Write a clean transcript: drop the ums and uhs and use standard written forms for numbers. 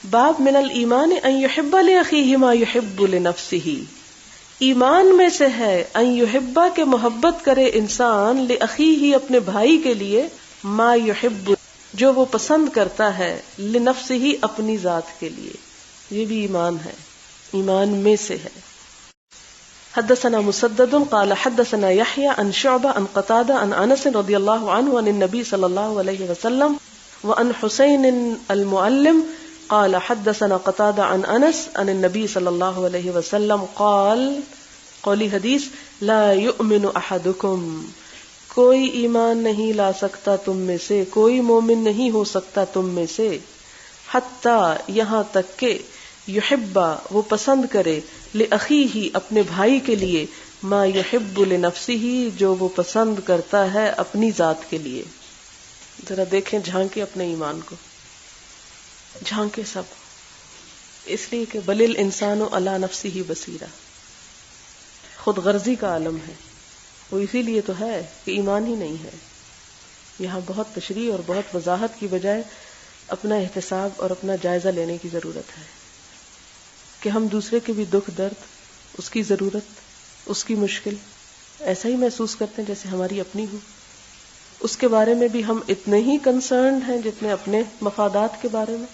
باب من الایمان ان یحب لاخیہ ما یحب لنفسہ، ایمان میں سے ہے ان یحب کہ محبت کرے انسان لاخیہ اپنے بھائی کے لیے، ما یحب جو وہ پسند کرتا ہے، لنفسہ اپنی ذات کے لیے، یہ بھی ایمان ہے، ایمان میں سے ہے۔ حدثنا مسدد قال حدثنا يحيى عن شعبة عن قتادة عن انس رضي الله عنه عن النبي صلى الله عليه وسلم وعن حسين المعلم قال حدثنا قتادة عن انس عن النبي صلى الله عليه وسلم قال قولی حدیث لا يؤمن احدكم، کوئی ایمان نہیں لا سکتا تم میں سے، کوئی مومن نہیں ہو سکتا تم میں سے، حتی یہاں تک کہ یحب وہ پسند کرے لأخیہ اپنے بھائی کے لیے، ما یحب لنفسہ جو وہ پسند کرتا ہے اپنی ذات کے لیے۔ ذرا دیکھیں، جھانکیں اپنے ایمان کو، جھانکیں سب، اس لیے کہ بل الانسان علی نفسہ بصیرہ، خود غرضی کا عالم ہے وہ، اسی لیے تو ہے کہ ایمان ہی نہیں ہے۔ یہاں بہت تشریح اور بہت وضاحت کی بجائے اپنا احتساب اور اپنا جائزہ لینے کی ضرورت ہے کہ ہم دوسرے کے بھی دکھ درد، اس کی ضرورت، اس کی مشکل ایسا ہی محسوس کرتے ہیں جیسے ہماری اپنی ہو، اس کے بارے میں بھی ہم اتنے ہی کنسرنڈ ہیں جتنے اپنے مفادات کے بارے میں۔